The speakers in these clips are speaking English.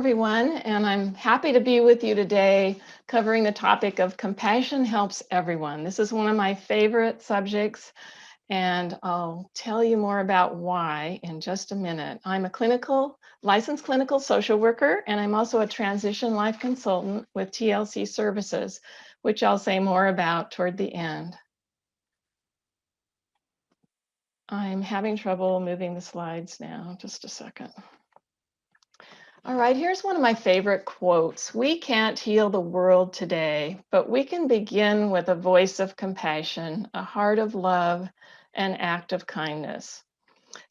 everyone, and I'm happy to be with you today covering the topic of compassion helps everyone. This is one of my favorite subjects, and I'll tell you more about why in just a minute. I'm a licensed clinical social worker, and I'm also a transition life consultant with TLC Services, which I'll say more about toward the end. I'm having trouble moving the slides now, just a second. All right, here's one of my favorite quotes. We can't heal the world today, but we can begin with a voice of compassion, a heart of love, an act of kindness.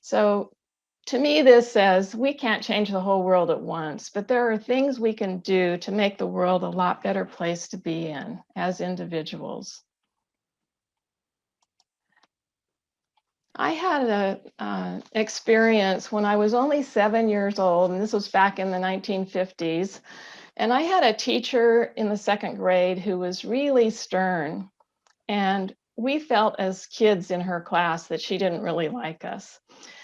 So to me, this says we can't change the whole world at once, but there are things we can do to make the world a lot better place to be in as individuals. I had an experience when I was only 7 years old, and this was back in the 1950s. And I had a teacher in the second grade who was really stern. And we felt as kids in her class that she didn't really like us.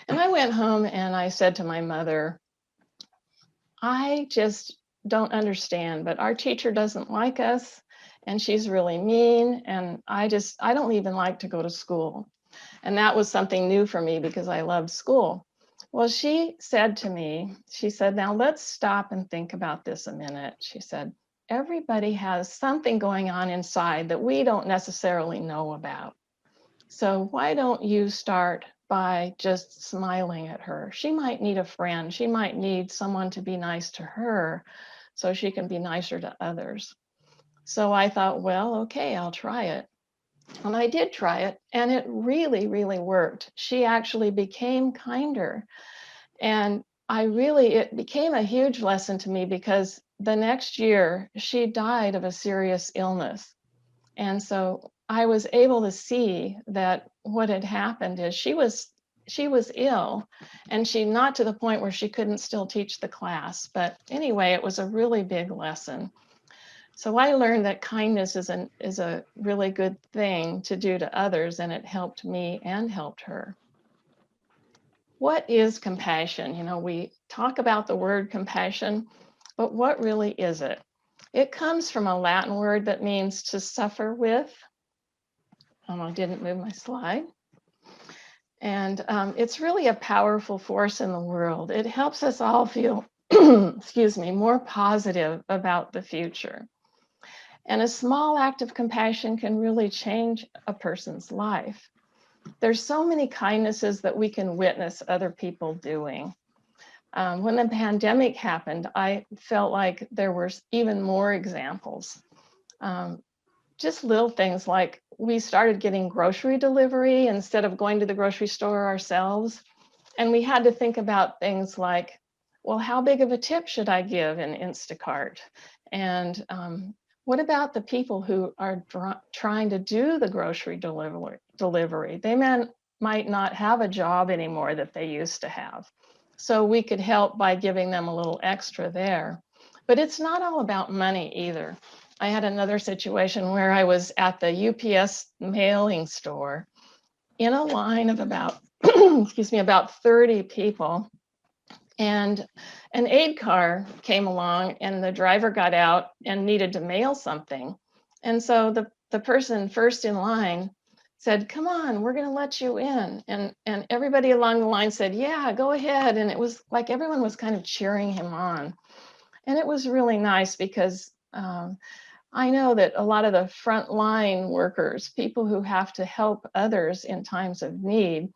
And I went home and I said to my mother, I just don't understand, but our teacher doesn't like us and she's really mean. And I don't even like to go to school. And that was something new for me because I loved school. Well, she said to me, she said, now let's stop and think about this a minute. She said, everybody has something going on inside that we don't necessarily know about. So why don't you start by just smiling at her? She might need a friend. She might need someone to be nice to her so she can be nicer to others. So I thought, well, okay, I'll try it. And I did try it, and it really, really worked. She actually became kinder. And it became a huge lesson to me because the next year she died of a serious illness. And so I was able to see that what had happened is she was ill, and she not to the point where she couldn't still teach the class. But anyway, it was a really big lesson. So I learned that kindness is a really good thing to do to others, and it helped me and helped her. What is compassion? You know, we talk about the word compassion, but what really is it? It comes from a Latin word that means to suffer with. I didn't move my slide. And it's really a powerful force in the world. It helps us all feel, excuse me, more positive about the future. And a small act of compassion can really change a person's life. There's so many kindnesses that we can witness other people doing. When the pandemic happened, I felt like there were even more examples. Just little things like we started getting grocery delivery instead of going to the grocery store ourselves. And we had to think about things like, well, how big of a tip should I give in Instacart? And what about the people who are trying to do the grocery delivery? They might not have a job anymore that they used to have. So we could help by giving them a little extra there. But it's not all about money either. I had another situation where I was at the UPS mailing store in a line of about, excuse me, about 30 people. And an aid car came along and the driver got out and needed to mail something. And so the person first in line said, come on, we're going to let you in. And everybody along the line said, yeah, go ahead. And it was like everyone was kind of cheering him on. And it was really nice because I know that a lot of the frontline workers, people who have to help others in times of need,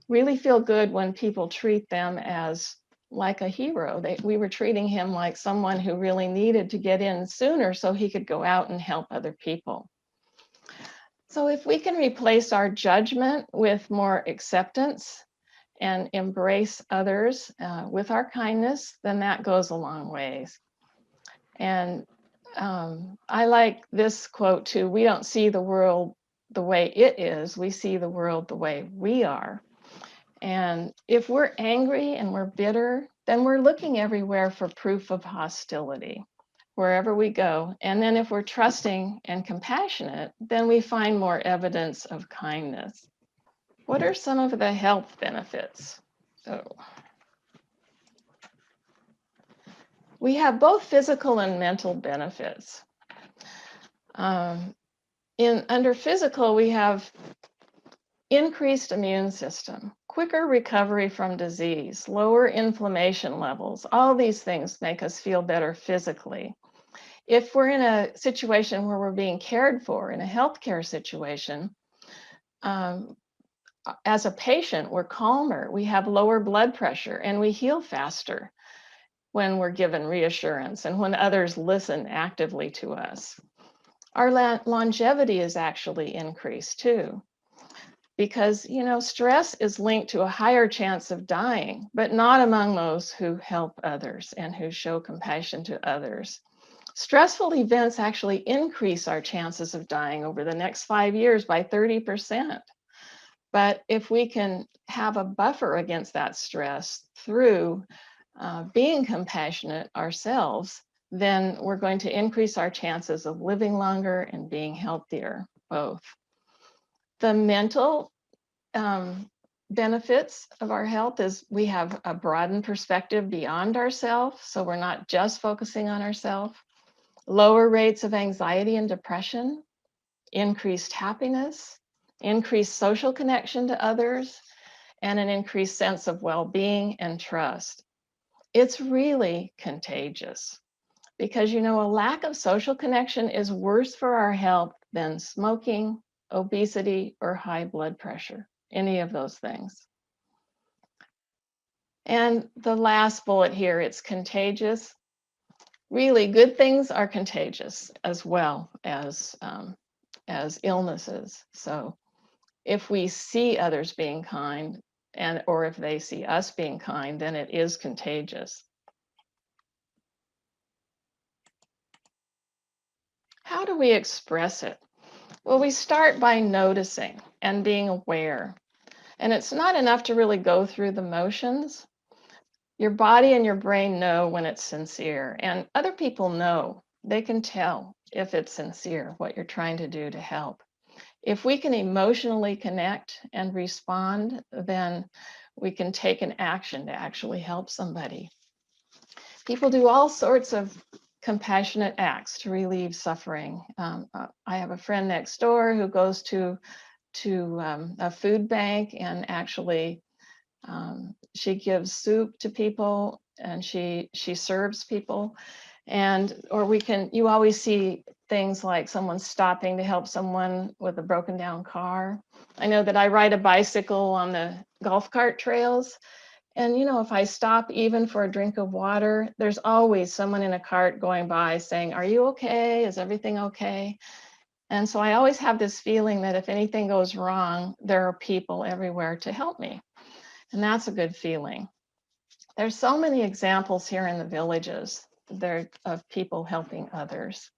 really feel good when people treat them as like a hero. We were treating him like someone who really needed to get in sooner so he could go out and help other people. So if we can replace our judgment with more acceptance and embrace others with our kindness, then that goes a long ways. And I like this quote too. We don't see the world the way it is. We see the world the way we are. And if we're angry and we're bitter, then we're looking everywhere for proof of hostility wherever we go. And then if we're trusting and compassionate, then we find more evidence of kindness. What are some of the health benefits? So We have both physical and mental benefits. Under physical, we have increased immune system, quicker recovery from disease, lower inflammation levels. All these things make us feel better physically. If we're in a situation where we're being cared for, in a healthcare situation, as a patient, we're calmer, we have lower blood pressure, and we heal faster when we're given reassurance and when others listen actively to us. Our longevity is actually increased too, because stress is linked to a higher chance of dying, but not among those who help others and who show compassion to others. Stressful events actually increase our chances of dying over the next 5 years by 30%. But if we can have a buffer against that stress through being compassionate ourselves, then we're going to increase our chances of living longer and being healthier, both. The mental benefits of our health is we have a broadened perspective beyond ourselves, so we're not just focusing on ourselves. Lower rates of anxiety and depression, increased happiness, increased social connection to others, and an increased sense of well-being and trust. It's really contagious because, a lack of social connection is worse for our health than smoking, obesity, or high blood pressure, any of those things. And the last bullet here, it's contagious. Really, good things are contagious as well as illnesses. So if we see others being kind, or if they see us being kind, then it is contagious. How do we express it? Well, we start by noticing and being aware. And it's not enough to really go through the motions. Your body and your brain know when it's sincere, and other people know. They can tell if it's sincere, what you're trying to do to help. If we can emotionally connect and respond, then we can take an action to actually help somebody. People do all sorts of compassionate acts to relieve suffering. I have a friend next door who goes to a food bank and actually she gives soup to people and she serves people. Or you always see things like someone stopping to help someone with a broken down car. I know that I ride a bicycle on the golf cart trails. And, if I stop even for a drink of water, there's always someone in a cart going by saying, "Are you okay? Is everything okay?" And so I always have this feeling that if anything goes wrong, there are people everywhere to help me. And that's a good feeling. There's so many examples here in the villages there of people helping others.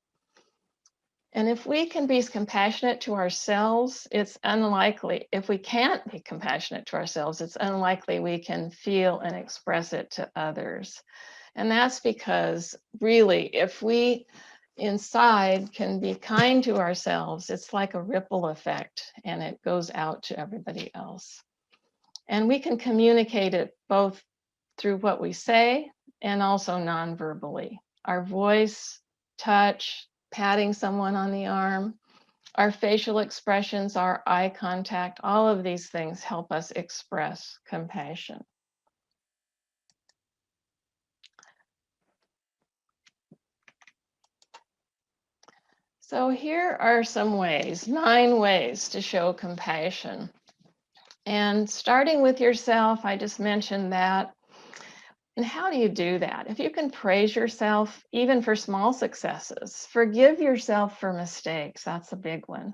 And if we can be compassionate to ourselves, it's unlikely, if we can't be compassionate to ourselves, it's unlikely we can feel and express it to others. And that's because really, if we inside can be kind to ourselves, it's like a ripple effect and it goes out to everybody else. And we can communicate it both through what we say and also non-verbally. Our voice, touch, patting someone on the arm, our facial expressions, our eye contact, all of these things help us express compassion. So here are some ways, 9 ways to show compassion. And starting with yourself, I just mentioned that. And how do you do that? If you can praise yourself, even for small successes, forgive yourself for mistakes, that's a big one.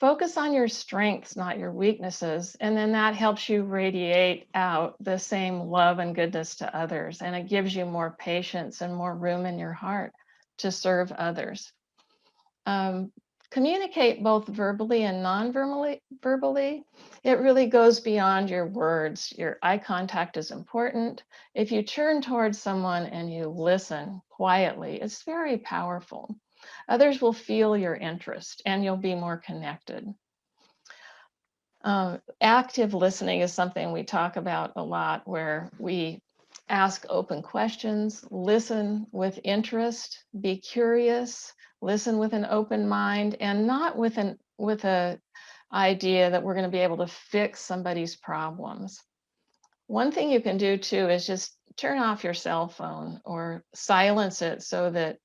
Focus on your strengths, not your weaknesses, and then that helps you radiate out the same love and goodness to others, and it gives you more patience and more room in your heart to serve others. Communicate both verbally and non-verbally. It really goes beyond your words. Your eye contact is important. If you turn towards someone and you listen quietly, it's very powerful. Others will feel your interest and you'll be more connected. Active listening is something we talk about a lot, where we Ask open questions, listen with interest, be curious, listen with an open mind, and not with a idea that we're going to be able to fix somebody's problems. One thing you can do too is just turn off your cell phone or silence it so that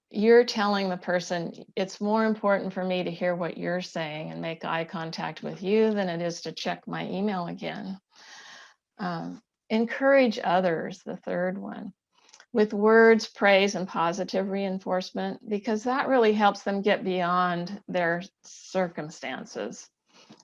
you're telling the person it's more important for me to hear what you're saying and make eye contact with you than it is to check my email again. Um, Encourage others, the third one, with words, praise, and positive reinforcement, because that really helps them get beyond their circumstances.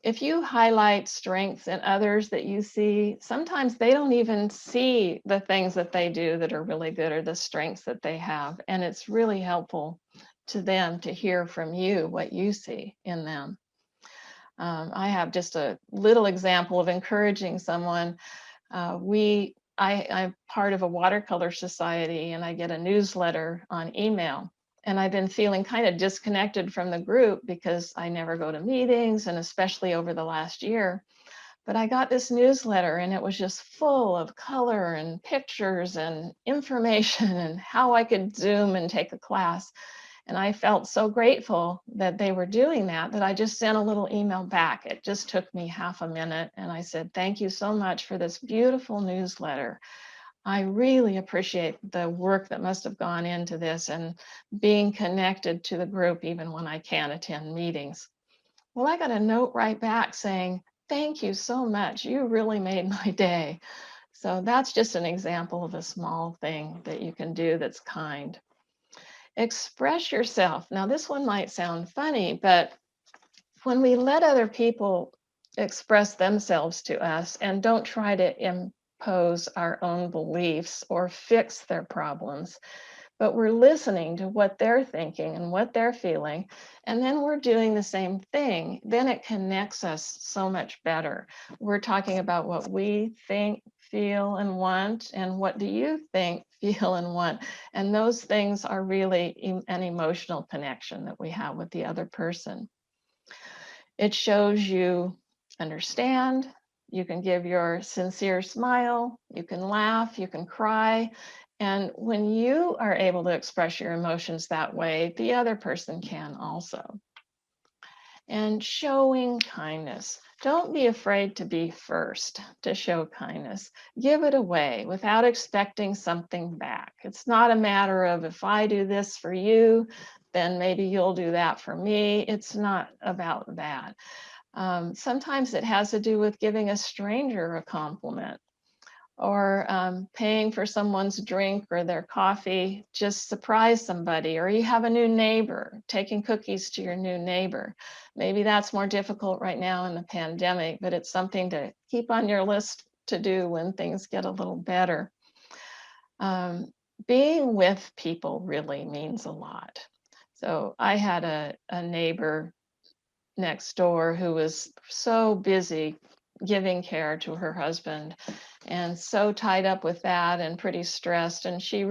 If you highlight strengths in others that you see, sometimes they don't even see the things that they do that are really good or the strengths that they have. And it's really helpful to them to hear from you what you see in them. I have just a little example of encouraging someone. I'm part of a watercolor society and I get a newsletter on email. And I've been feeling kind of disconnected from the group because I never go to meetings, and especially over the last year. But I got this newsletter and it was just full of color and pictures and information and how I could Zoom and take a class. And I felt so grateful that they were doing that, that I just sent a little email back. It just took me half a minute. And I said, thank you so much for this beautiful newsletter. I really appreciate the work that must have gone into this and being connected to the group even when I can't attend meetings. Well, I got a note right back saying, thank you so much. You really made my day. So that's just an example of a small thing that you can do that's kind. Express yourself. Now, this one might sound funny, but when we let other people express themselves to us and don't try to impose our own beliefs or fix their problems, but we're listening to what they're thinking and what they're feeling, and then we're doing the same thing, then it connects us so much better. We're talking about what we think, feel, and want, and what do you think, feel, and want? And those things are really an emotional connection that we have with the other person. It shows you understand. You can give your sincere smile, you can laugh, you can cry. And when you are able to express your emotions that way, the other person can also. And showing kindness. Don't be afraid to be first to show kindness. Give it away without expecting something back. It's not a matter of if I do this for you, then maybe you'll do that for me. It's not about that. Sometimes it has to do with giving a stranger a compliment or paying for someone's drink or their coffee. Just surprise somebody, or you have a new neighbor, taking cookies to your new neighbor. Maybe that's more difficult right now in the pandemic, but it's something to keep on your list to do when things get a little better. Being with people really means a lot. So I had a neighbor next door who was so busy giving care to her husband and so tied up with that and pretty stressed, and she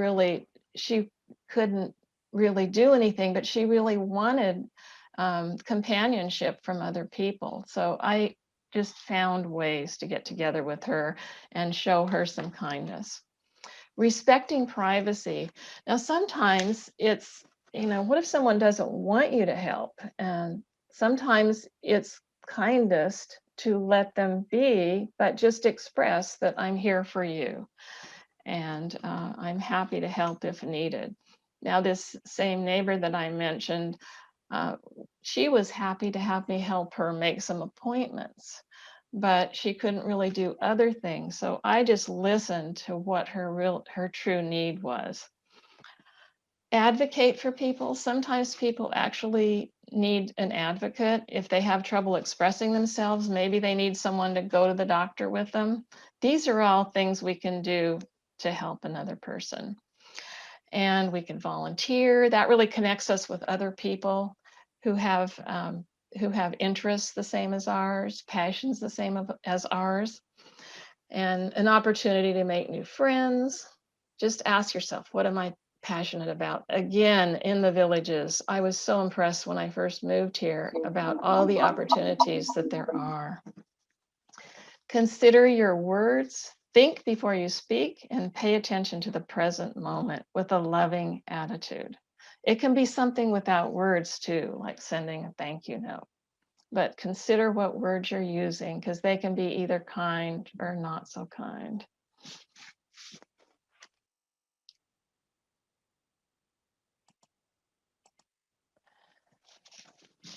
couldn't really do anything, but she really wanted companionship from other people. So I just found ways to get together with her and show her some kindness. Respecting privacy. Now, sometimes it's, what if someone doesn't want you to help? And sometimes it's kindest to let them be, but just express that I'm here for you and I'm happy to help if needed. Now, this same neighbor that I mentioned, uh, she was happy to have me help her make some appointments, but she couldn't really do other things. So I just listened to what her true need was. Advocate for people. Sometimes people actually need an advocate. If they have trouble expressing themselves, maybe they need someone to go to the doctor with them. These are all things we can do to help another person. And we can volunteer. That really connects us with other people who have interests the same as ours, passions the same as ours, and an opportunity to make new friends. Just ask yourself, what am I passionate about? Again, in the villages, I was so impressed when I first moved here about all the opportunities that there are. Consider your words Think before you speak and pay attention to the present moment with a loving attitude. It can be something without words too, like sending a thank you note. But consider what words you're using because they can be either kind or not so kind.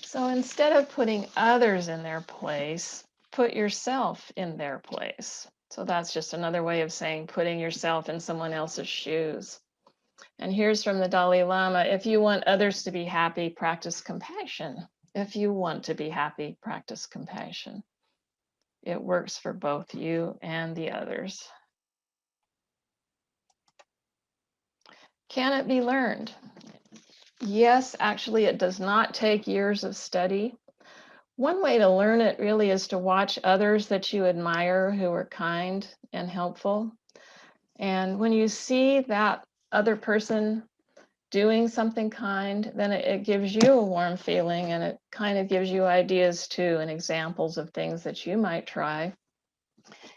So instead of putting others in their place, put yourself in their place. So that's just another way of saying putting yourself in someone else's shoes. And here's from the Dalai Lama: if you want others to be happy, practice compassion. If you want to be happy, practice compassion. It works for both you and the others. Can it be learned? Yes, actually, it does not take years of study. One way to learn it really is to watch others that you admire who are kind and helpful. And when you see that other person doing something kind, then it gives you a warm feeling, and it kind of gives you ideas too and examples of things that you might try.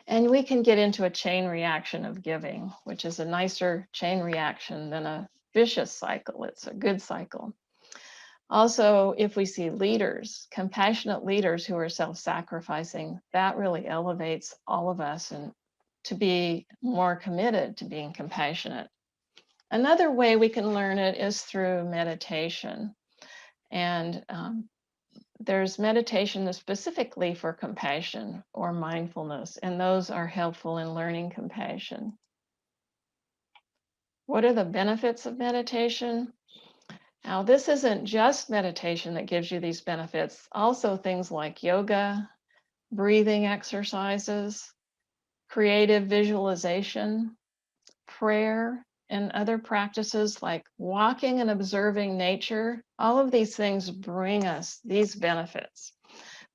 And we can get into a chain reaction of giving, which is a nicer chain reaction than a vicious cycle. It's a good cycle. Also, if we see leaders, compassionate leaders who are self-sacrificing, that really elevates all of us and to be more committed to being compassionate. Another way we can learn it is through meditation. And there's meditation that's specifically for compassion or mindfulness, and those are helpful in learning compassion. What are the benefits of meditation? Now, this isn't just meditation that gives you these benefits, also things like yoga, breathing exercises, creative visualization, prayer, and other practices like walking and observing nature. All of these things bring us these benefits,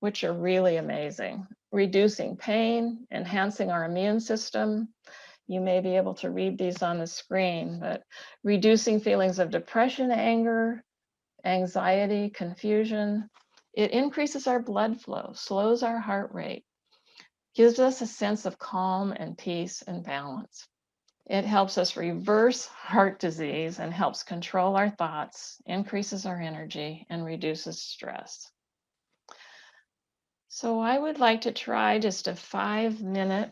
which are really amazing. Reducing pain, enhancing our immune system. You may be able to read these on the screen, but reducing feelings of depression, anger, anxiety, confusion. It increases our blood flow, slows our heart rate, gives us a sense of calm and peace and balance. It helps us reverse heart disease and helps control our thoughts, increases our energy, and reduces stress. So I would like to try just a 5-minute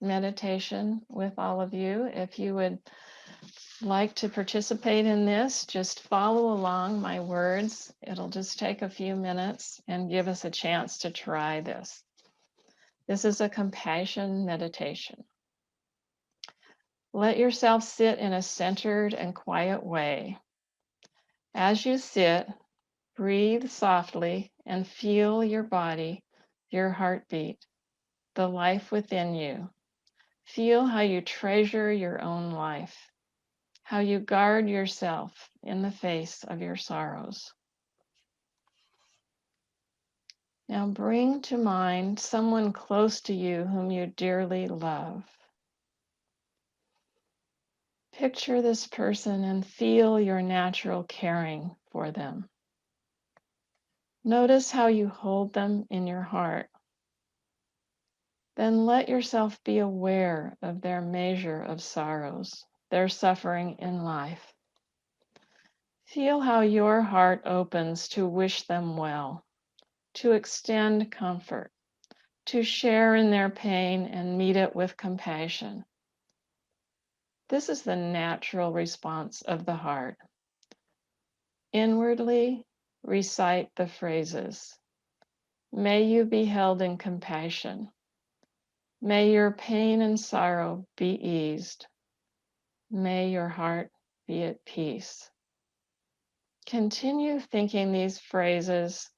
meditation with all of you. If you would like to participate in this, just follow along my words. It'll just take a few minutes and give us a chance to try this. This is a compassion meditation. Let yourself sit in a centered and quiet way. As you sit, breathe softly and feel your body, your heartbeat, the life within you. Feel how you treasure your own life, how you guard yourself in the face of your sorrows. Now bring to mind someone close to you whom you dearly love. Picture this person and feel your natural caring for them. Notice how you hold them in your heart. Then let yourself be aware of their measure of sorrows, their suffering in life. Feel how your heart opens to wish them well, to extend comfort, to share in their pain and meet it with compassion. This is the natural response of the heart. Inwardly, recite the phrases. May you be held in compassion. May your pain and sorrow be eased. May your heart be at peace. Continue thinking these phrases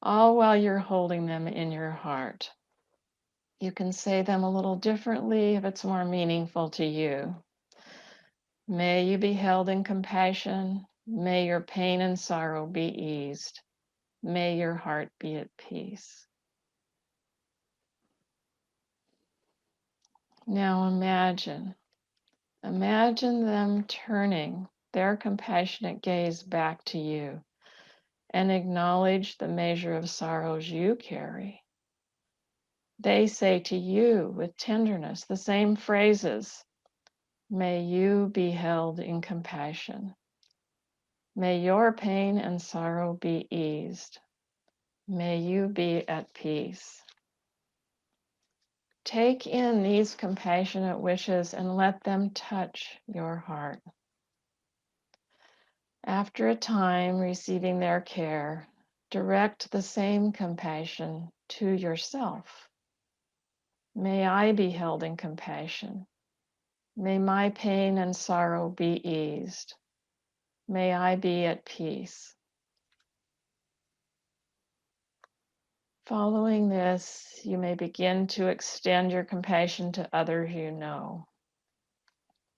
all while you're holding them in your heart. You can say them a little differently if it's more meaningful to you. May you be held in compassion. May your pain and sorrow be eased. May your heart be at peace. Now imagine them turning their compassionate gaze back to you and acknowledge the measure of sorrows you carry. They say to you with tenderness the same phrases. May you be held in compassion. May your pain and sorrow be eased. May you be at peace. Take in these compassionate wishes and let them touch your heart. After a time receiving their care, direct the same compassion to yourself. May I be held in compassion. May my pain and sorrow be eased. May I be at peace. Following this, you may begin to extend your compassion to others you know.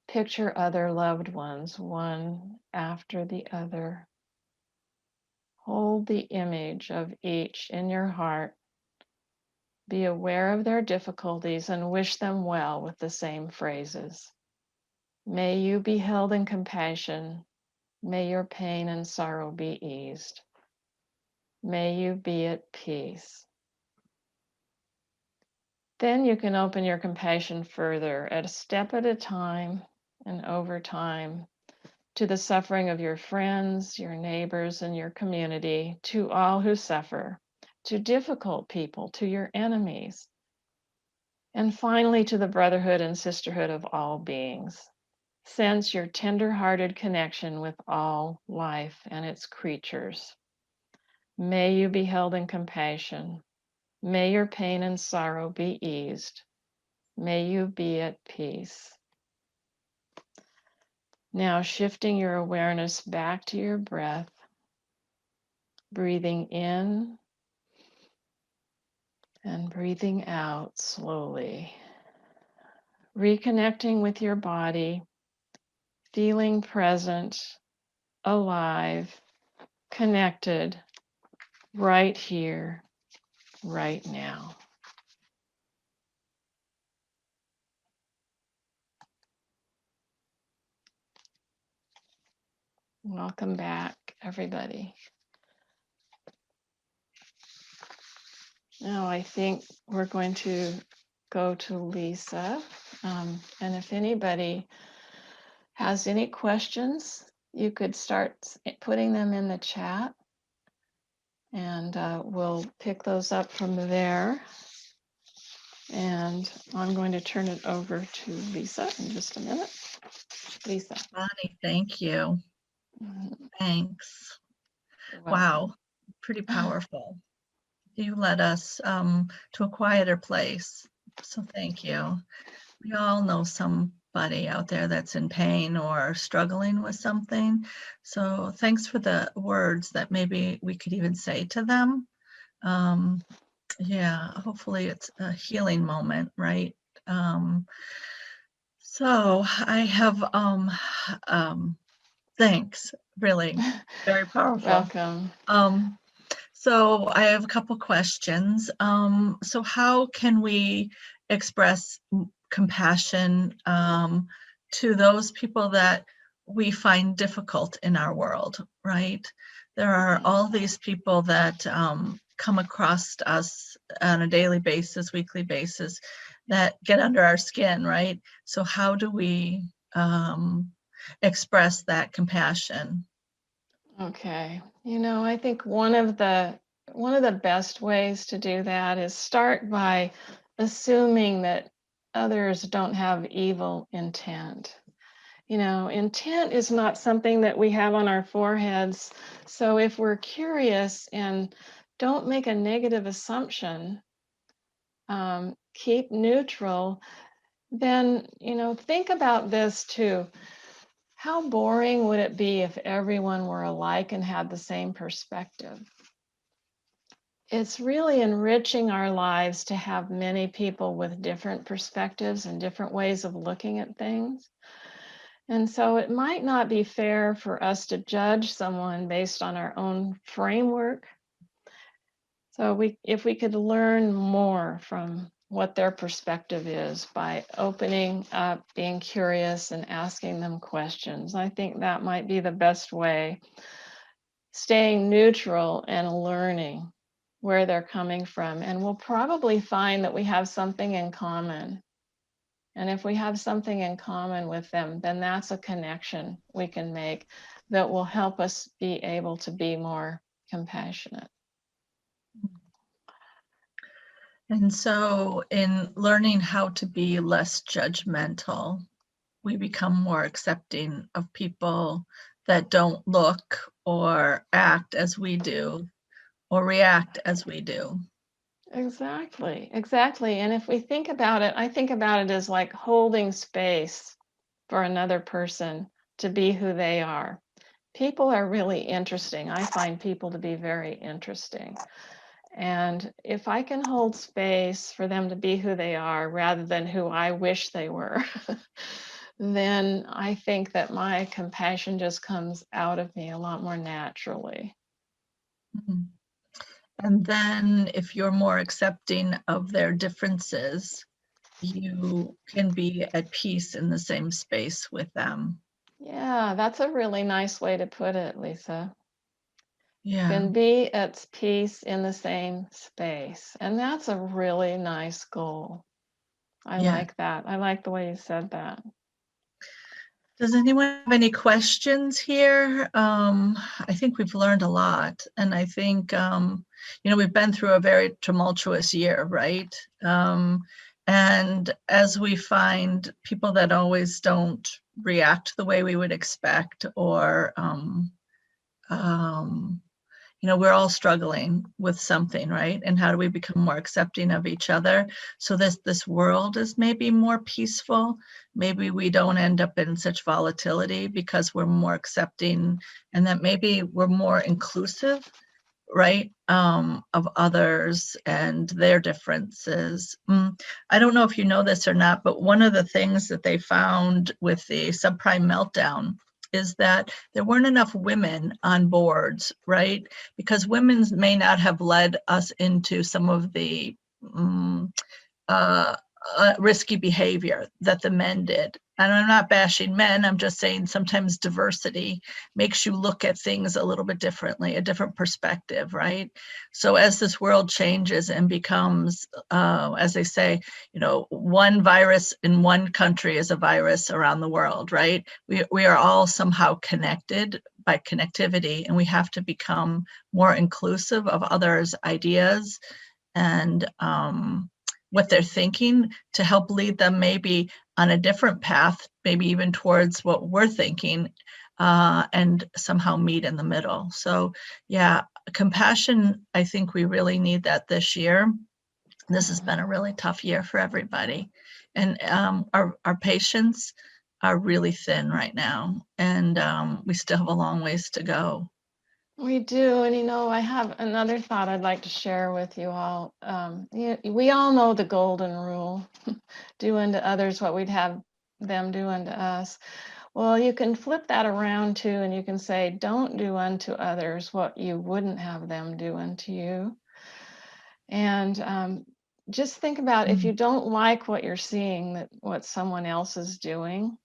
Picture other loved ones, one after the other. Hold the image of each in your heart. Be aware of their difficulties and wish them well with the same phrases. May you be held in compassion. May your pain and sorrow be eased. May you be at peace. Then you can open your compassion further at a step at a time and over time to the suffering of your friends, your neighbors, and your community, to all who suffer, to difficult people, to your enemies, and finally to the brotherhood and sisterhood of all beings. Sense your tender-hearted connection with all life and its creatures. May you be held in compassion. May your pain and sorrow be eased. May you be at peace. Now shifting your awareness back to your breath, breathing in and breathing out slowly. Reconnecting with your body, feeling present, alive, connected, right here, right now. Welcome back, everybody. Now I think we're going to go to Lisa. And if anybody has any questions, you could start putting them in the chat and we'll pick those up from there. And I'm going to turn it over to Lisa in just a minute. Lisa. Bonnie, thank you. Thanks. Wow, pretty powerful. You led us to a quieter place. So thank you. We all know somebody out there that's in pain or struggling with something. So thanks for the words that maybe we could even say to them. Yeah, hopefully it's a healing moment, right? So I have thanks, really, very powerful. Welcome. So I have a couple questions. So how can we express compassion to those people that we find difficult in our world, right? There are all these people that come across us on a daily basis, weekly basis, that get under our skin, right? So how do we express that compassion? Okay. I think one of the best ways to do that is start by assuming that others don't have evil intent. Intent is not something that we have on our foreheads. So if we're curious and don't make a negative assumption, keep neutral, then, think about this too. How boring would it be if everyone were alike and had the same perspective? It's really enriching our lives to have many people with different perspectives and different ways of looking at things. And so it might not be fair for us to judge someone based on our own framework. So if we could learn more from what their perspective is by opening up, being curious, and asking them questions, I think that might be the best way. Staying neutral and learning. where they're coming from, and we'll probably find that we have something in common. And if we have something in common with them, then that's a connection we can make that will help us be able to be more compassionate. And so, in learning how to be less judgmental, we become more accepting of people that don't look or act as we do or react as we do. Exactly, exactly. And if we think about it, I think about it as like holding space for another person to be who they are. People are really interesting. I find people to be very interesting. And if I can hold space for them to be who they are rather than who I wish they were, then I think that my compassion just comes out of me a lot more naturally. Mhm. And then, if you're more accepting of their differences, you can be at peace in the same space with them. Yeah, that's a really nice way to put it, Lisa. Yeah, Can be at peace in the same space. And that's a really nice goal. I yeah. like that. I like the way you said that. Does anyone have any questions here? I think we've learned a lot, and I think we've been through a very tumultuous year, right? And as we find people that always don't react the way we would expect, or um, we're all struggling with something, right? And how do we become more accepting of each other so this world is maybe more peaceful? Maybe we don't end up in such volatility because we're more accepting, and that maybe we're more inclusive, right? Of others and their differences. I don't know if you know this or not, but one of the things that they found with the subprime meltdown is that there weren't enough women on boards, right? Because women may not have led us into some of the uh, risky behavior that the men did. And I'm not bashing men, I'm just saying sometimes diversity makes you look at things a little bit differently, a different perspective, right? So as this world changes and becomes, as they say, one virus in one country is a virus around the world, right? We are all somehow connected by connectivity, and we have to become more inclusive of others' ideas and what they're thinking to help lead them maybe on a different path, maybe even towards what we're thinking, and somehow meet in the middle. So yeah, compassion, I think we really need that this year. This has been a really tough year for everybody. And our patience are really thin right now, and we still have a long ways to go. We do. And I have another thought I'd like to share with you all. We all know the golden rule, do unto others what we'd have them do unto us. Well, you can flip that around too, and you can say, don't do unto others what you wouldn't have them do unto you. And just think about if Mm, you don't like what you're seeing, that what someone else is doing,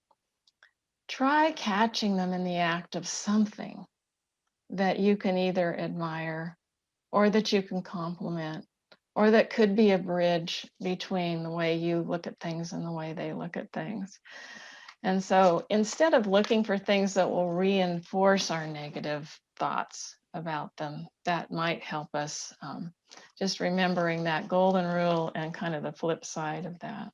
try catching them in the act of something that you can either admire or that you can compliment, or that could be a bridge between the way you look at things and the way they look at things. And so instead of looking for things that will reinforce our negative thoughts about them, that might help us, just remembering that golden rule and kind of the flip side of that.